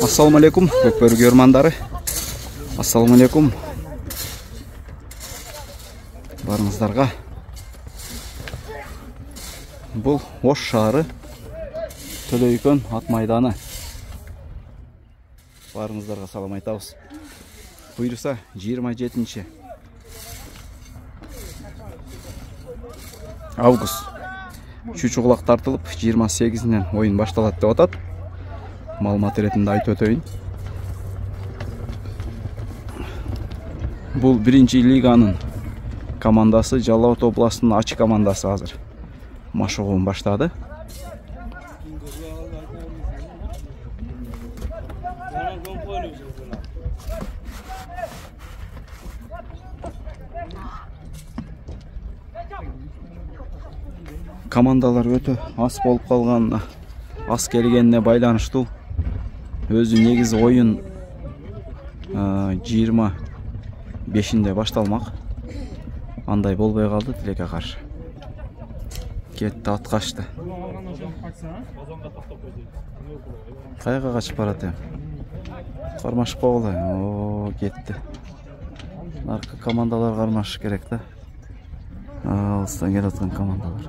Assalamu alaikum, Көкбөрү көрмандары. Assalamu alaikum. Барыңыздарға. Бұл Ош шары, Төлөйкөн ат майданы. Барыңыздарға салам айтабыз. Бұйырса 27 август чучугулак тартылып 28-нен ойын башталат деп атат. Маалымат ретинде айтып өтөйүн. Бул 1-лиганын командасы, Жалал Абад областынын ачы командасы азыр машыгуун баштады. Командалар өтө аз болуп калганына, аз келгенине байланыштуу. Өзү негизи оюн 25-нде башталмак. Андай болбой калды, тилекке каршы. Кетти, ат качты. Кайга качып барат эми? Кармашпагыла. О, кетти. Арка командалар кармашыш керек да. Алыстан келип аткан командалар.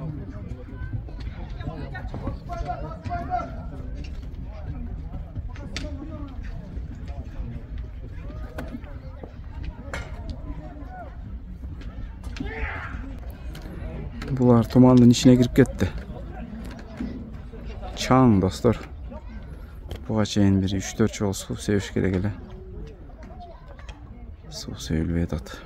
Булар тумандын ичине кирип кетти. Чаң, достор. Буга чейин бир 3-4 жол суу себиш керек эле. Суу себилбей атат.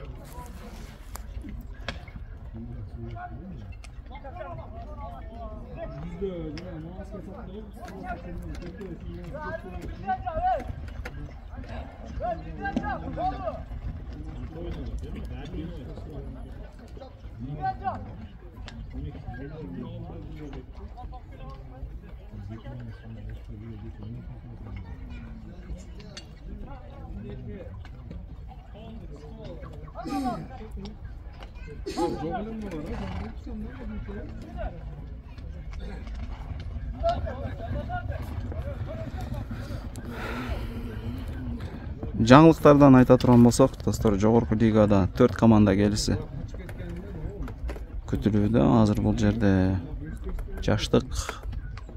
Жаңылыктардан айта турган болсок, достор, жогорку лигада 4 команда келиси күтүлүүдө. Азыр бул жерде Жаштык,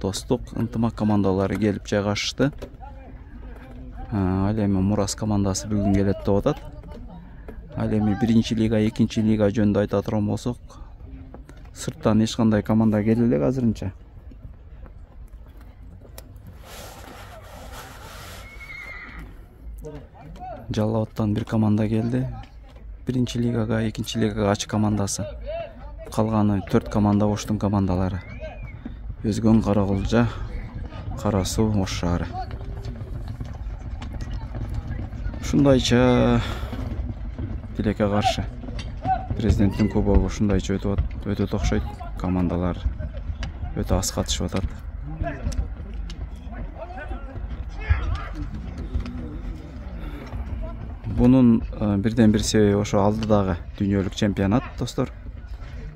Достук, Ынтымак командалары келип жайгашышты. Ал эми Мурас командасы бүгүн келет деп атат. Ал эми 1-лига, 2-лига жөнүндө айта турган болсок, сырттан эч кандай команда келе элек азырынча. Жалал Абадтан бир команда келди. 1-лигага, 2-лигага ачы командасы. Калганы 4 команда Оштун командалары. Өзгөн, Каракулжа, Кара Суу, Ош шаары. Ушундайча тилекке каршы президенттин кубогу ушундайча өтөт окшойт. Командалар өтө аз катышып атат. Бунун бирден бир себеби ошо алдыдагы дүйнөлүк чемпионат, достор.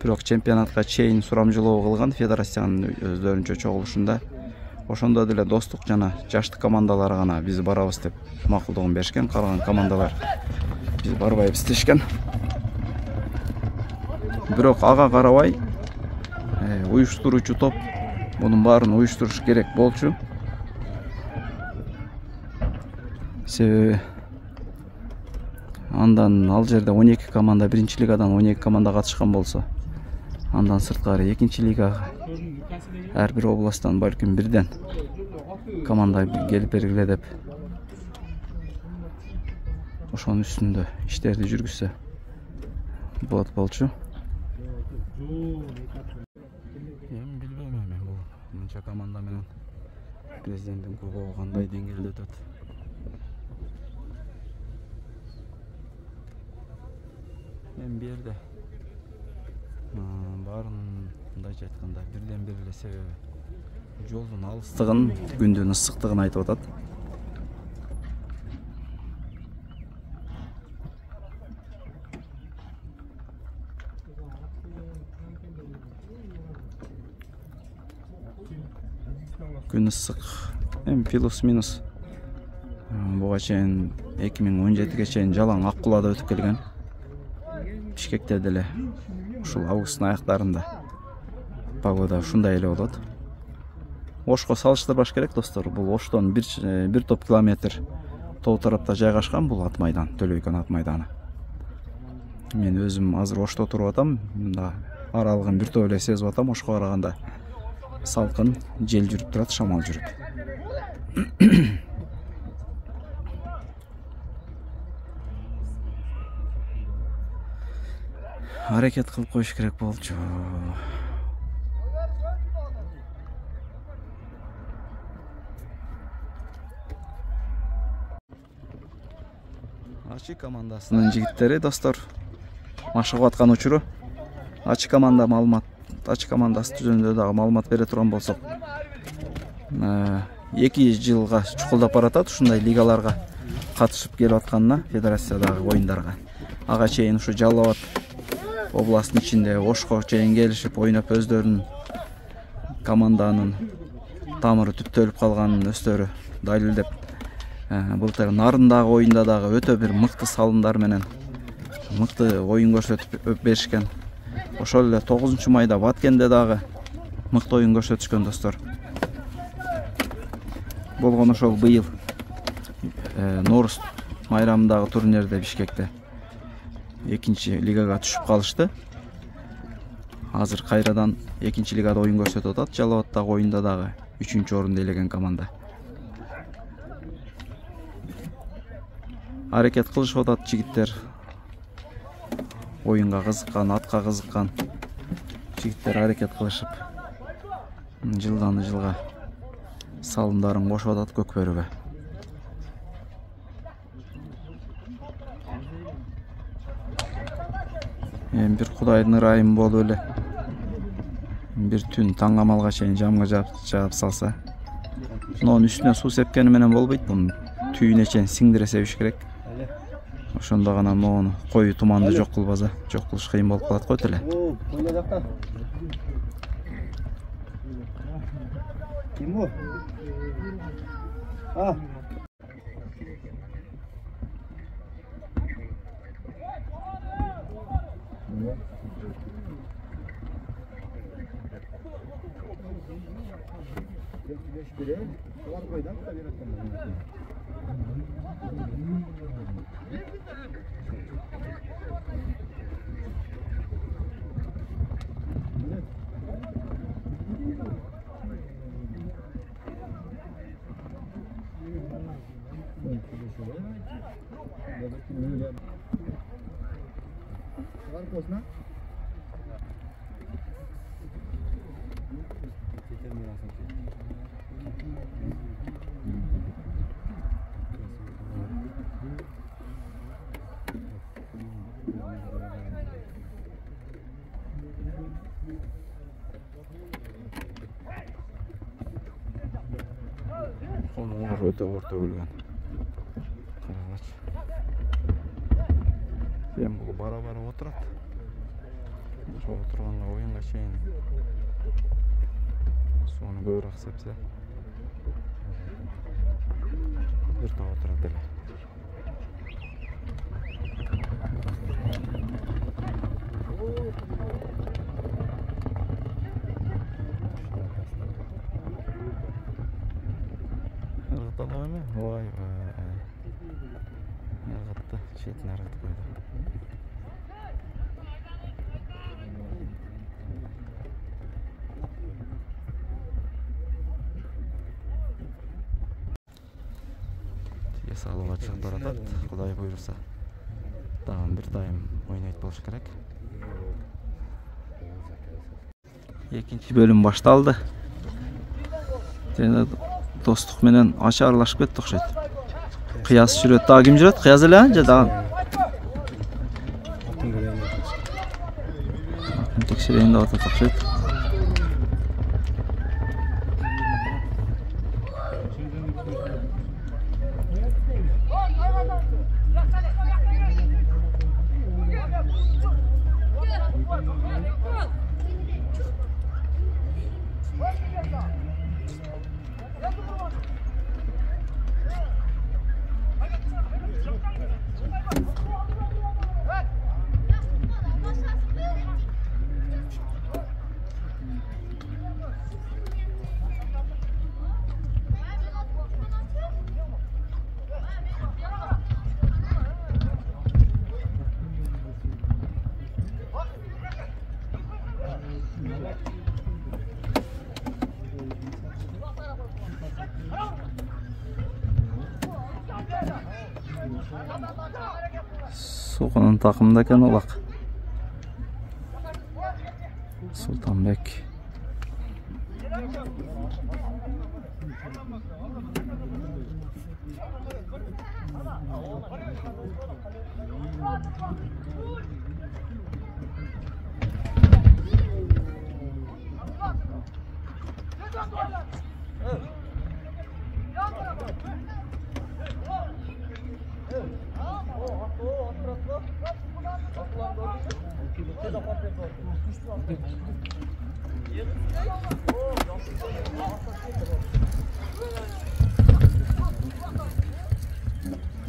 Бирок чемпионатка чейин сурамжылоо кылган федерациянын өздөрүнчө чогулушунда ошондо деле Достук жана Жаштык командалары гана биз барабыз деп макулдугун беришкен. Калган командалар биз барбайбыз дешкен. Бирок ага карабай уюштуруучу топ мунун баарын уюштуруш керек болчу. Себеби андан ал жерде 12 команда, 1-лигадан 12 команда катышкан болсо, андан сырткары 2-лигага ар бир областтан балким бирден команда келип бергиле деп ошонун үстүндө иштерди жүргүзсө болот болчу. Эми билбейм мен бул мынча команда менен президенттин кубогу кандай деңгээлде өтөт. Мен бир жерде баарындайча айтканда бирден бир эле себеби жолдун алыстыгын, күндүн ысыктыгын айтып атат. Күн ысык. Эми плюс минус буга чейин 2017-ге чейин жалаң Аккулада өтүп келген. Бишкекте деле ушул августтун аяктарында погода ушундай эле болот. Ошко салыштырбаш керек достор. Бул Оштон бир топ километр тоо тарапта жайгашкан бул ат майдан, Төлөйкөн ат майданы. Мен өзүм азыр Ошто туруп атам. Мында аралыгын бир топ эле сезип атам. Ошко караганда салкын, жел жүрүп турат, шамал жүрүп. Аракет кылып коюш керек болчу. Ачы командасынын жигиттери достор машыгып аткан учуру. Ачы командасы жөнүндө дагы маалымат бере турган болсок, 2 жылга чукулдап баратат ушундай лигаларга катышып келип атканына, федерациядагы оюндарга. Ага чейин ушу Жалал Абад областынын ичинде Ошко чейин келишип ойноп өздөрүнүн команданын тамыры түптөлүп калганын өздөрү далилдеп, былтыр Нарындагы оюнда дагы өтө бир мыкты салымдар менен мыкты оюн көрсөтүп беришкен. Ошол эле 9 майда Баткенде дагы мыкты оюн көрсөтүшкөн достор. Болгон ошол быйыл Норус майрамындагы турнирде Бишкекте 2 лигага түшүп калышты. Азыр кайрадан 2 лигада оюн көрсөтүп атат. Жалал Абадтагы оюнда дагы 3-орунду ээлеген команда. Аракет кылышып атат жигиттер. Оюнга кызыккан, атка кызыккан жигиттер аракет кылышып, жылдан жылга салымдарын кошуп атат көкбөрүгө. Бир Кудайдын ырайымы болуп эле бир түн таң амалга чейин жамга жаап салса, мунун үстүнө суу сепкени менен болбойт. Мунун түйүнө чейин сиңдире себиш керек. Ошондо гана могуну кою туманды жок кылбаса, жок кылыш кыйын болуп калат го теле. Ким бу? Onlar öte orta ölgen. Karalaç. Ben bu bara oturat. Şu oturganla oyunga çeyin. Sonu böğrak sepse. Bir daha oturat ele. Vay vay. Yargıttı. Şeytin yargıttı koydu. Salığa çıkıp baratat. Kuday buyursa. Dağın bir dayım oynayıp boluş gerek. İkinci bölüm baştaldı. Dostluk menen aşağı aralashıp kettik okşayt. Kıyas жүрөт. Daha kim жүрөt? Kıyas ele anca daha. Tekşireyin de atat okşayt. Soğuğunun takımdayken olak. Sultanbek.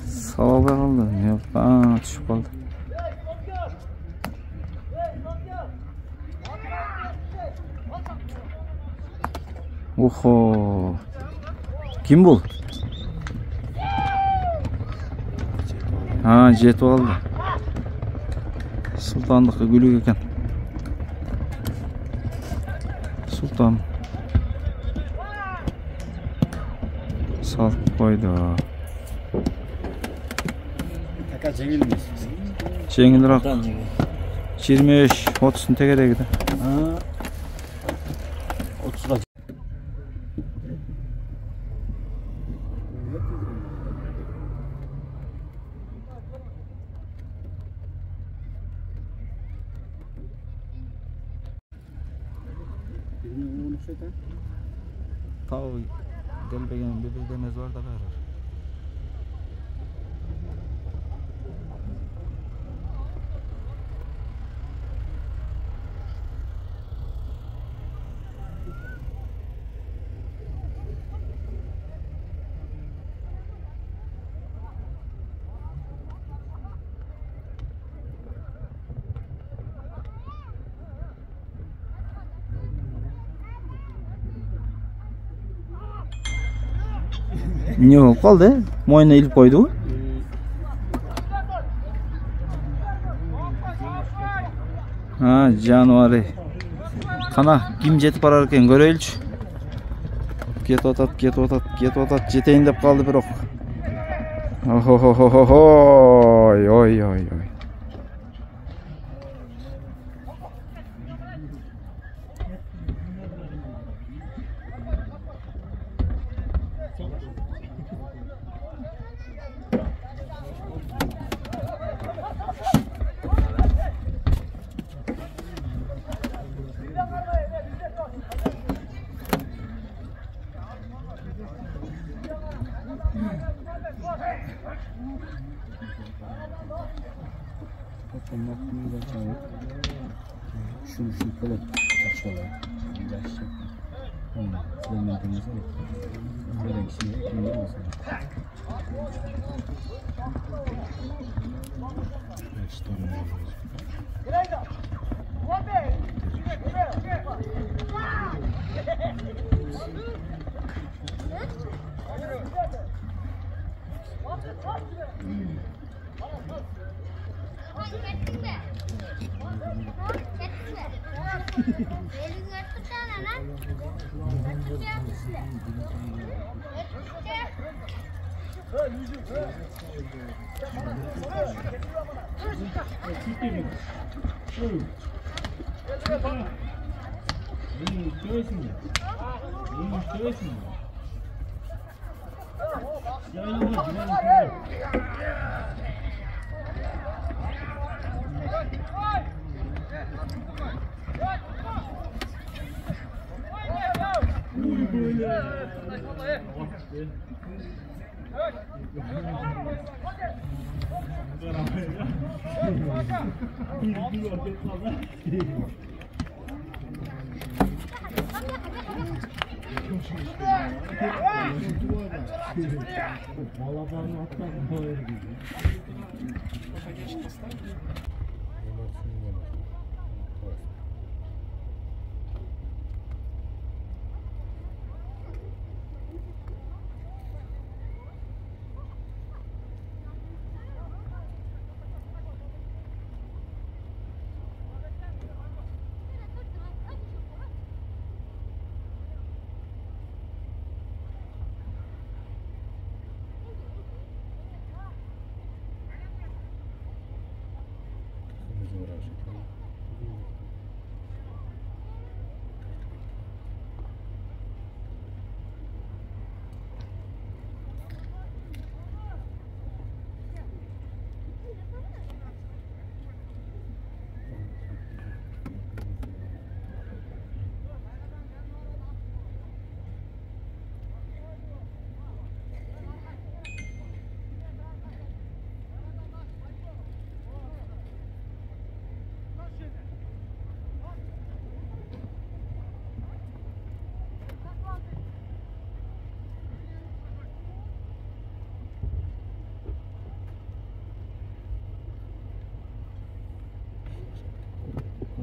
Sağ kaldı. Yok, düşüp kaldı. Oho. Kim bu? Ha, jet aldı. Sultanlıkka gülük eken. Sultan. Sal koydu. Taka жеңилмес. Жеңилирээк. 25-30 тегерегиде. 30га. Tao delbegen bir demez var da verir. Ne oldu kaldı? Moyuna ilip koydu. Ha, Januari. Kana kim jetip bararken göreyilçi. Get otat jeteyin dep kaldı bir ok. Oy oy oy oy. Şunu böyle açıyorlar. Yaşlı. Senin temizle. Böyle bir şey kimdir mesela?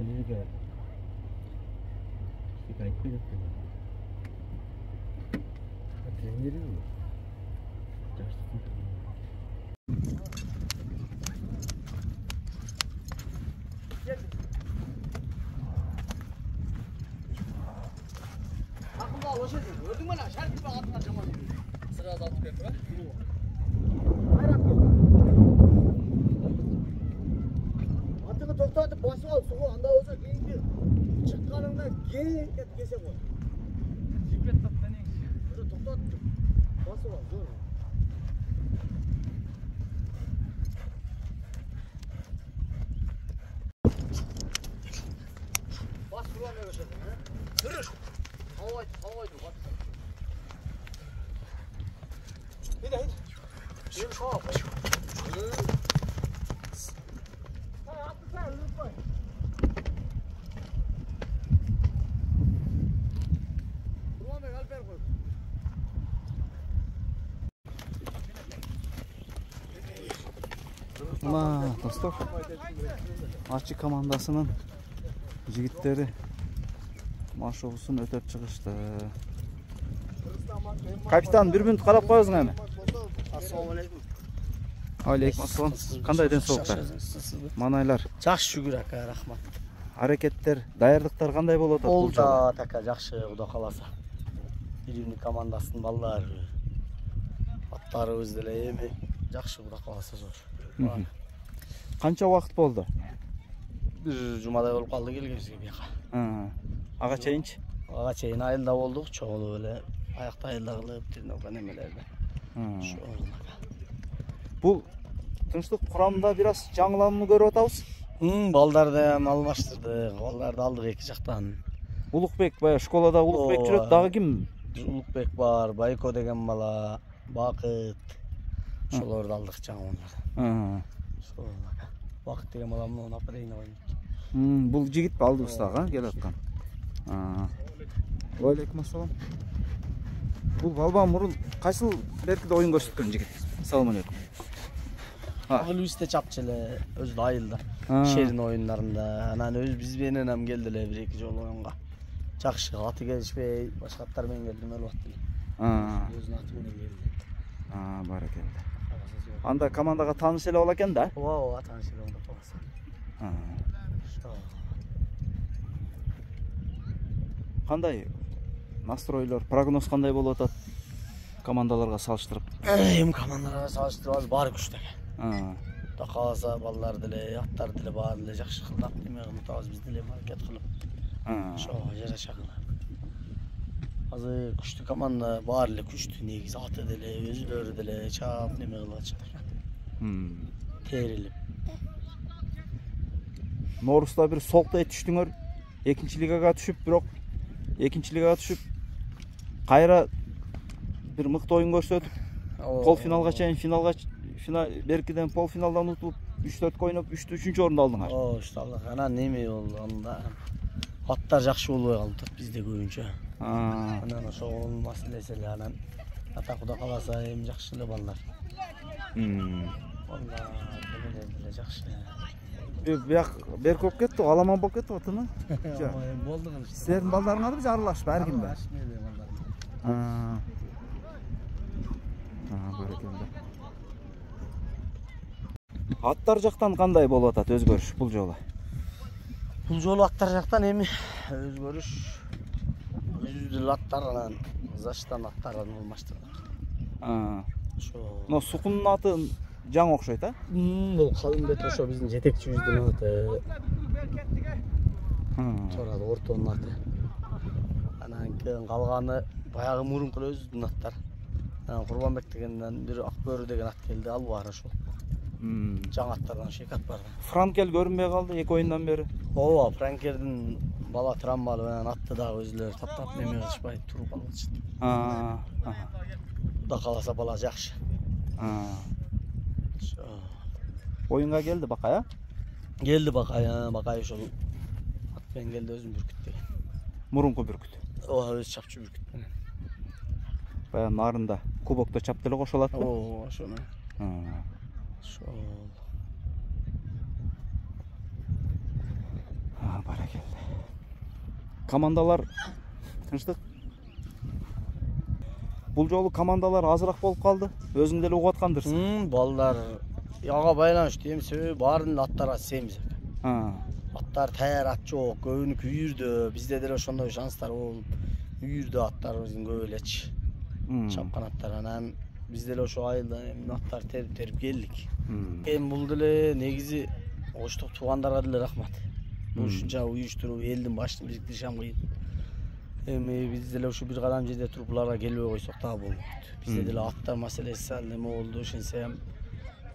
Kolye kayıt mı yaptın? Tren yeri mi? Aklıma ulaşıyor. Gördün mü lan? Şart gibi altına cama giriyor. Sırada altı bekle. Hayran yok. Atını toktatıp basıp al. Soğuk anda olsa giyince çıkkanında giyin et gese koy. Jipet toplanıyor. Burada toktatıp basıp al. Zor. Bas vuramıyor başladı. Sürür. Havaydı bak. Hadi. Yürü kal. Hay attı sen lütfen. Ulan ben Alper koy. Ama dostlar, Açık komandasının jigitleri marşoğusun ötep çıkıştı. Kapitan bir minut qarab qo'yasiz qani? Assalomu alaykum. Alaykum assalom. Qanday densoqlar? Manaylar, Жақсы шүгүр ака, рахмат. hareketler, dayarlıklar qanday bo'lib o'tadi? Ол да така жақсы, Құда қаласа. Биримдин командасынын балдары, аттары өзделе эми жақсы, Құда қаласа зор. Qancha vaqt bo'ldi? Бир жумадай болуп калды келгенибизге бияка. Ага чейинчи? Ага чейин айылда болдук, чогулуп эле аякта айылда кылып, тренировка немелерди. Бул тынчтык курамында бир аз жаңыланууну көрүп атабыз. Балдарды алмаштырдык, балдарды алдык эки жактан. Улукбек баягы школада Улукбек жүрөт, дагы ким? Улукбек бар, Байко деген бала, Бакыт. Ошолорду алдык жаңыланды. Бакыт деген бала муну нападение ойнойт. Бул жигит алдыбыз дагы келип аткан. Алейкум ассалам. Бул балбан мурун кайсыл беркиде оюн көрсөткөн жигит? Салам алейкум. Луисте чапчы эле өзү айылда. Шерин оюндарында, анан өз биз менен ам келди эле бир эки жолу оюнга. Жакшы, аты келишпей, башка аттар менен келдим эле убакыт эле. Өзүнүн аты менен келди. Баракелде. Анда командага тааныш эле боло экен да? Ооба, тааныш эле болду калса. Кандай настройлор, прогноз кандай болуп атат? Командаларга салыштырып. Эми командаларга салыштырып баары күчтүү экен. Куда каласа балдар деле, аттар деле баары деле жакшы кылдап, неме кылып атабыз, биз деле аракет кылып. Ошо жараша кылып. Азыр күчтүү команда, баары эле күчтүү, негизи аты деле, өзүлөрү деле чап неме кылып атышат экен. Терилип. Норусда бир солктой түштүңөр, экинчи лигага түшүп, бирок экинчи лигага түшүп, кайра бир мыкты оюн көрсөтүп, полфиналга чейин, финалга беркиден полфиналдан утуп, 3-4 ойноп, 3-3 орунду алдыңар. Ошто алдык. Анан неме болду анда? Аттар жакшы болбой калды бизде көбүнчө. Анан ошол маселеси эле анан ата Куда каласа эми жакшы эле балдар. Балдар деле жакшы. Бияк берк болуп кетти, аламан болуп кетти отуну. Болду кылыш. Силердин балдарыңарды биз аралашып, ар кимде. Баракелде. Аттар жактан кандай болуп атат өзгөрүш бул жолу? Бул жолу аттар жактан эми өзгөрүш жүздүл аттар анан заштан аттарын алмаштырдык. Но сукунун аты Жаң окшойт, а? Бұл Қалымбет ошо биздин жетекчибиздин аты. Чорады ортонун аты. Анан кийин калганы баягы мурунку өзүнүн аттар. Анан Курбанбек дегенден бир Акбөрү деген ат келди, ал бар ошол. Жаңы аттардан эки ат бар. Франкел көрүнбөй калды 2 оюндан бери. Ооба, Франкердин бала травмалуу менен атты дагы өзүлөрү таптап неме кылышпай туруп алышты. Кудай кааласа бала жакшы. Оюнга келди Бакай, а? Келди Бакай, Бакай ошол ат менен келди өзүн бүркүт деген. Мурунку бүркүт. Ооба, өзү чапчы бүркүт менен. Баягы нарында кубокто чапты эле кошулат го. Ооба, ошону. Ошол. Баракелде. Командалар тынчтык. Бул жолу командалар азыраак болуп калды. Өзүң деле угуп аткандырсың. Балдар яга байланыштуу эми себеби баарынын аттары семиз. Аттар таяр ат жок, көбүнүкү үйүрдө. Бизде деле ошондой шанстар болуп, үйүрдө аттарыбыздын көп элечи. Чапкан аттар анан биз деле ошо айылда аттар терип келдик. Эми бул деле негизи оштук туугандарга деле рахмат. Бул ушунча уюштуруп элдин башын бириктиришем кыйын. Эми биз деле ушу бир кадам жерде туруп буларга келбей койсок дагы болбойт. Бизде деле аттар маселеси сал неме болду, ошентсем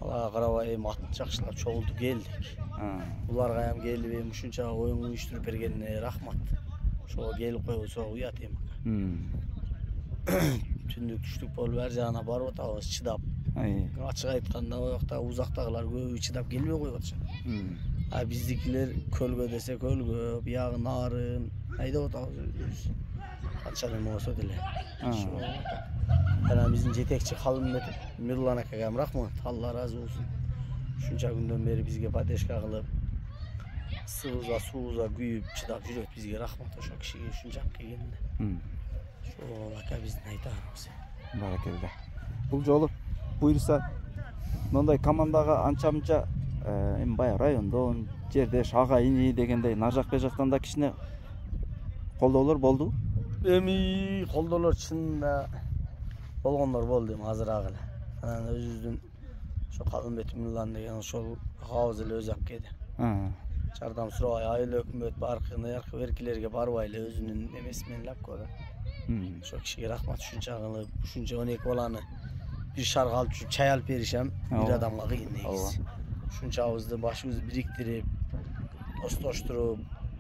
аларга карабай эми ат жакшылап чогултуп келдик. Буларга эми келип эми ушунча оюн уюштуруп бергенине рахмат. Ошого келип койбосо уят эми. Түндүк түштүк болуп ар жагына барып атабыз чыдап. Ачык айтканда оякта узактагылар көбү чыдап келбей коюп атышат. Биздикилер көлгө десе көлгө, биягы нарын айдап атабыз. Канча неме болсо деле. Анан биздин жетекчи Калымбет Мирлан акага рахмат, Алла ыраазы болсун. Ушунча күндөн бери бизге поддержка кылып, сыбыза, сууза күйүп чыдап жүрөт, бизге рахмат ошо кишиге ушунча келгенде. Ошол ака биздин айтарыбыз. Баракелде. Бул жолу буйруса мындай командага анча-мынча эми баягы райондон жердеш ага ини дегендей нар жак бер жактан да кичине колдоолор болду. Эми колдоолор чынында болгондор болду эми азыраак эле. Анан өзүбүздүн ошо Калымбет Мирлан деген ошол агабыз эле өзү алып келди. Жардам сурабай айыл өкмөт баркы беркилерге барбай эле өзүнүн немеси менен алып келди. Ошо кишиге рахмат, ушунча кылып, ушунча 12 баланы бир шарга алып жүрүп чай алып беришем бир адамга кыйын негизи. Ушунчабызды башыбызды бириктирип, достоштуруп,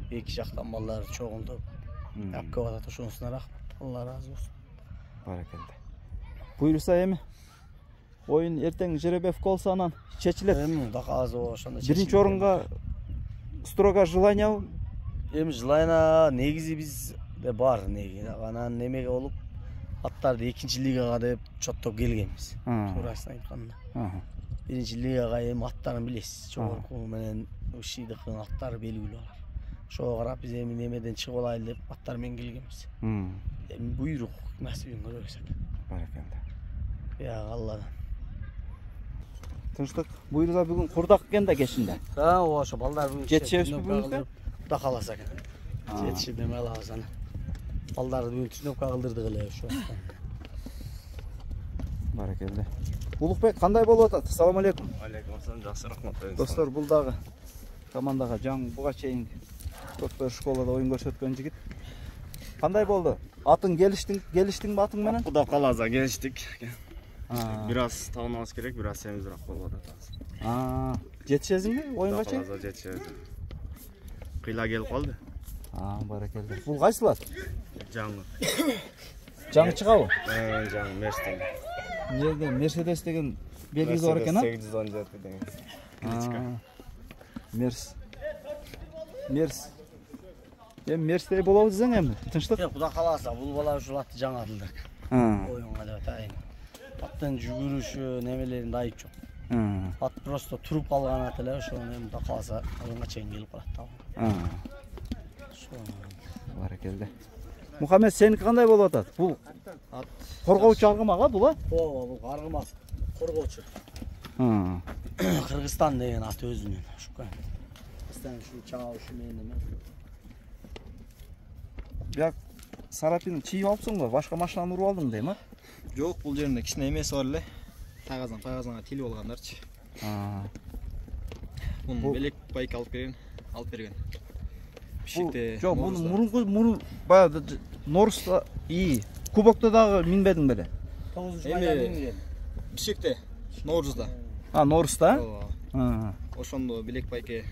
эки жактан балдарды чогултуп алып келип атат. Ошонусуна рахмат, Алла ыраазы болсун. Баракелде. Буйруса эми оюн эртең жеребевке болсо анан чечилет. Эми Кудай кааласа ошондо чечилет. Биринчи орунга строго желаниябы? Эми желание негизи бизде бар неги. Анан немеге болуп аттарды экинчи лигага деп чоттоп келгенбиз. Туурасын айтканда. Биринчи лигага эми аттарын билесиз. Жогорку менен Шийдыкын аттары белгилүү алар. Ошого карап биз эми немеден чыгып алайлы деп аттар менен келгенбиз. Эми буйрук насибин көрөбүз. Баракелде. Алладан. Тынчтык. Буйруса бүгүн курдак экен да кечинде. Ошо балдар бүгүн жетишебизби бүгүн? Кудай кааласа экен. Жетишип неме алабыз аны. Балдарды бүгүн тренировка кылдырдык эле ошо. Баракелде. Улукбек кандай болуп атат? Ассаламу алейкум. Алейкум ассалам, жакшы рахмат. Достор, бул дагы командага жаңы буга чейин Токтор школада оюн көрсөткөн жигит. Кандай болду? Атың келиштиңби атың менен? Кудай кааласа келиштик. Бир аз табынабыз керек, бир аз семизирээк болуп атат. Жетишесиңби оюнга чейин? Кааласа жетишебиз. Кыйла келип калды. Баракелде. Бул кайсылар? Жаңы. Жаңы чыгабы? Жаңы Мерседес. Жерде Мерседес деген белгиси бар экен, а? 817 деген. Мерс. Эми Мерстей болобу десең эми? Тынчтык? Кудай кааласа бул бала ушул атты жаңы атылды. Оюнга деп атайын. Аттын жүгүрүшү немелеринде айып жок. Ат просто туруп калган ат эле, ошону эми Кудай кааласа оюнга чейин келип калат. Баракелде. Мухаммед, сеники кандай болуп атат? Бул ат коргоочу аргымак, а бул, а? Ооба, бул аргымак коргоочу. Кыргызстан деген ат өзүнүн. Ушука. Ушул чаа ушу менен. Бияк сарапин чийип алыпсың го, башка машинаны уруп алдың дейм, а? Жок, бул жеринде кичине эмеси бар эле. Тайгазанга тилип алгандарчы. Бул- Белек байк алып берген. Бишикте. Жок, мурун баягы Норста Кубокто дагы минбедиң беле? 9 майда минген. Бишикте. Норузда. Норста? Ошондо белек байке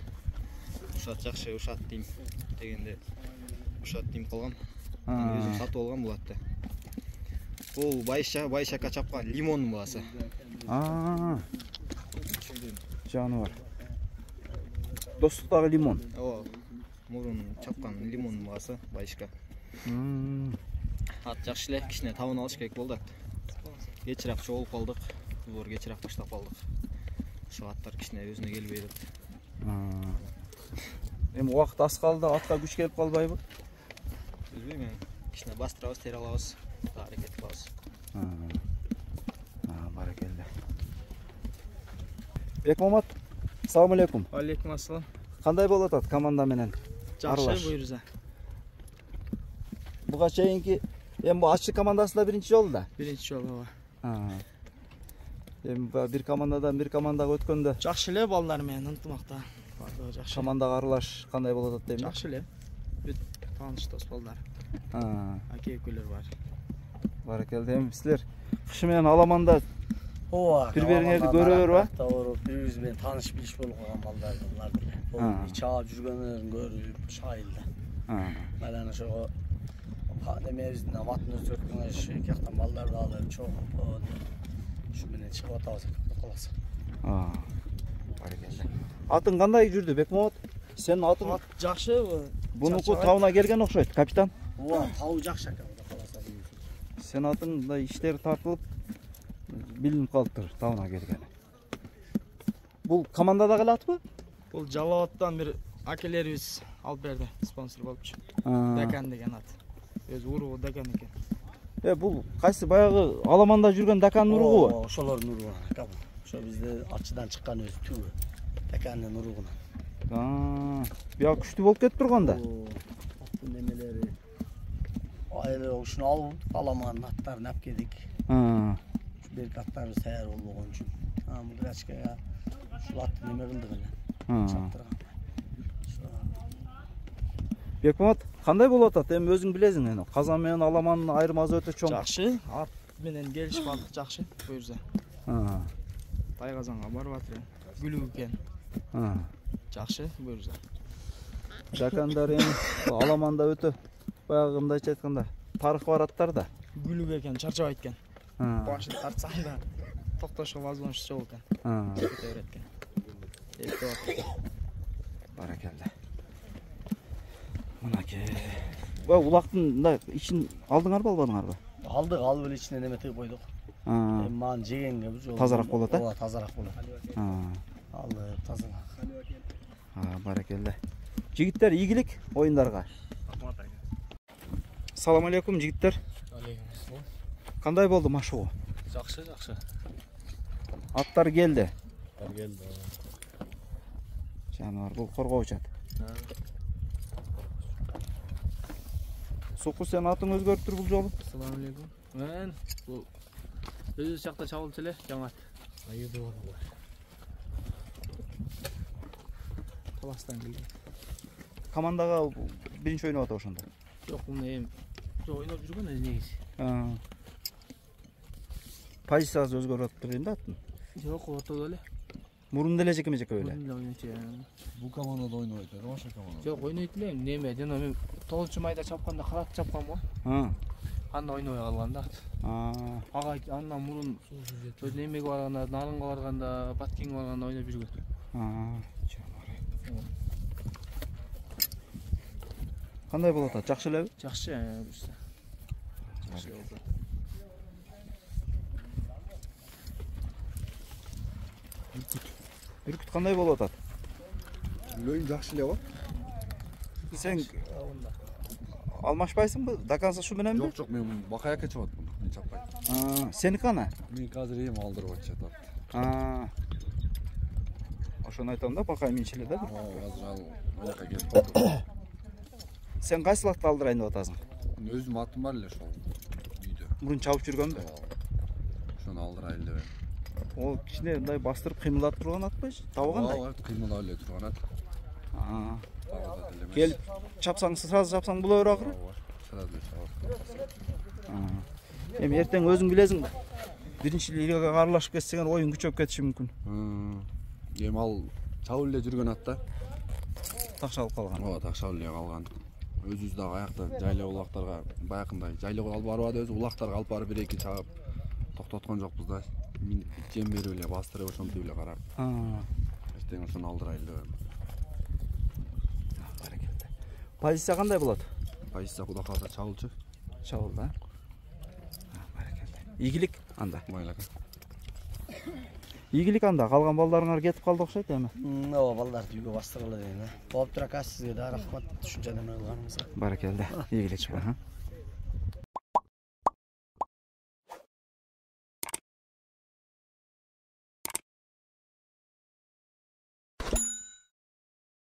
ушат жакшы, ушат дейм дегенде ушат дейм калган. Өзүм сатып алган булатты. Бул байшака чапкан лимон баласы. Жаныбар. Достуктагы лимон. Ооба. Мурун чапкан лимон баласы байшка. Ат жакшы эле, кичине табын алыш керек болду. Кечирээк чогулуп калдык. Булар кечирээк баштап калдык. Ошо аттар кичине өзүнө келбей деп. Эми убакыт аз калды, атка күч келип калбайбы? Билбейм мен. Кичине бастырабыз, тере алабыз. Аракет кылабыз. Баракелде. Бекмамат, салам алейкум. Алейкум ассалам. Кандай болуп атат команда менен? Жакшы буйрса. Буга чейинки эми бу ачык командасында биринчи жолу да. Биринчи жолу. Эми бир командадан бир командага өткөндө Жакшы эле балдар менен ынтымакта. Бардыгы жакшы. командага аралаш кандай болуп атат дейм. Жакшы эле. Бүт тааныш дос балдар. Аке экөөлөр бар. Баракелде. Эми силер кышы менен аламанда Ооба. Бири-бириңерди көрөбөр ба? Бириңиз менен тааныш билиш болуп калган балдар деле. Чаап жүргөндөрүн көрүп, шайылда. Мына ошого демебиздин аматын өзгөрткөнгө эки жактан балдарды алып, чогулуп, ушу менен чыгып атабыз, каласа. Баракелде. Атың кандай жүрдү, Бекмамат? Сенин атың Жакшы. бунуку табына келген окшойт, капитан. Ооба, табы жакшы экен, каласа. Сен атың да иштери тартылып билинип калыптыр табына келгени. Бул командадагы эле атпы? Бул Жалалаттан бир акелерибиз алып берди, спонсор болупчу. Дакан деген ат. Өз уругу Дакан экен. Бул кайсы баягы аламанда жүргөн Дакандын уругубу? Ошолордун уругунан экен. Ошо бизде ачыдан чыккан өзү түбү. Дакандын уругунан. Бияк күчтүү болуп кетип турганда. Аттын немелери. Айры ушуну алып, аламанын аттарын алып келдик. Берки аттарыбыз таяр болбогон үчүн. Мудрачкага ушул атты неме кылдык эле. Чаптырган. Бекмамат, кандай болуп атат? Эми өзүң билесиң эми. Казан менен аламандын айырмасы өтө чоң. Жакшы. Ат менен келишип алдык, жакшы буйрса. Тайгазанга барып атыр. Гүлүк экен. Жакшы буйрса. Дакандар эми аламанда өтө баягы мындайча айтканда тарыхы бар аттар да. Гүлүк экен, чарчабайт экен. Башын тартсаң да токтошко возможность жок экен. Кете берет экен. Баракелде. Мынакей. Улактын мындай ичин алдыңарбы, албадыңарбы? Алдык, алып эле ичине неме тыгып койдук. Эми маны жегенге бул жолу тазараак болот, Ооба, тазараак болот. Алдык, тазараак. Баракелде. Жигиттер, ийгилик оюндарга. Салам алейкум, жигиттер. Алейкум ассалам. Кандай болду машыгуу? Жакшы, жакшы. Аттар келди. Келди. Жаныбар, бул коргоочу ат. Суку, сен атың өзгөрүптүр бул жолу. Assalamu alaikum. Мен бул өзү жакта чабылчу эле, жаңат. Айыды бар. Таластан келген. Командага биринчи ойноп атат ошондо. Жок, муну эми ойноп жүргөн өзү негизи. Позициясы өзгөрүп атыптыр дейм да аттын. Жок, ортодо эле. Мурун деле жеке-жеке эле. Бул командада ойнойт, башка команда. Жок, ойнойт эле. Неме, жана мен 9-майда чапканда карат чапкан го. Анда ойнобой калган да. Ага, андан мурун өз немеге барганда, Нарынга барганда, Баткенге барганда ойноп жүргөн. Кандай болуп атат? Жакшы элеби? Жакшы, буюрса. Жакшы болду. Бүркүт кандай болуп атат? Лөйүн жакшы эле го. Сен алмашпайсыңбы? Дакансы шу мененби? Жок, мен бакаяка чабатмын. Мен чаппайм. Сеники кана? Мен азыр эми алдырып атышат. Ошону айтам да, бакай менчиле да. Азыр ал аяка келип калды. Сен кайсы атты алдырайын деп атасың? Өзүм атым бар эле ошол үйдө. Мурун чабып жүргөнбү? Ошону алдырайын деп. Ол кичине мындай бастырып кыймылдатып турган ат байчы? Табы кандай? Ооба, кыймылдап эле турган ат. Келип чапсаң, сразу чапсаң була бер акыры. Ооба, сразу чабат. Эми эртең өзүң билесиң да. Биринчи лигага аралашып кетсең оюн күчөп кетиши мүмкүн. Эми ал чабып эле жүргөн ат да. Такшалып калган. Ооба, такшалып эле калган. Өзүбүз дагы аякта жайлоо улактарга баягындай жайлоого алып барбады, өзү улактарга алып барып 1-2 чабып токтоткон жокпуз да. Жем берип эле бастырып ошентип эле карап. Эстең ошону алдырайлы деп. Баракелде. Позиция кандай болот? Позиция куда калса чабылчу. Чабыл да. Баракелде. Ийгилик анда. Майлака. Ийгилик анда. Калган балдарыңар кетип калды окшойт эми. Ооба, балдарды үйгө бастыргыла дейин. Болуптур ака, сизге да рахмат түшүнчө неме кылганыңызга. Баракелде. Ийгилик.